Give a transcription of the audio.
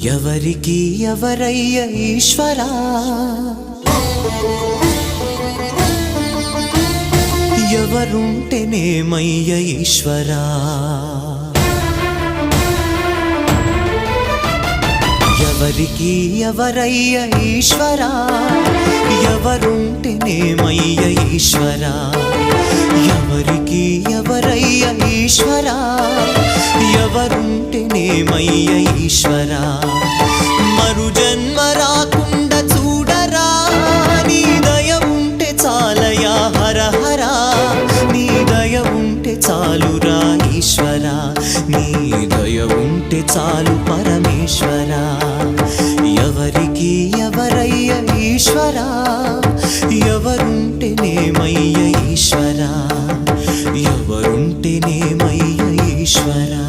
ఎవరికి ఎవరయ్య ఈశ్వరా, ఎవరుంటేనేమయ్య ఈశ్వరా, ఎవరికి ఎవరయ్య ఈశ్వరా, ఎవరుంటేనేమయ్య ఈశ్వరా, ఎవరికి ఎవరయ్య ఈశ్వరా, ఎవరుంటేనేమయ్య ఈశ్వరా. మరు జన్మ రాకుండా చూడరా, నీ దయ ఉంటే చాలయా హర హరా, నీ దయ ఉంటే చాలురా ఈశ్వరా, నీ దయ ఉంటే చాలు పరమేశ్వరా. ఎవరికి ఎవరయ్య ఈశ్వరా, ఎవరుంటేనేమయ్య ఈశ్వరా, ఎవరుంటేనేమయ్య ఈశ్వరా.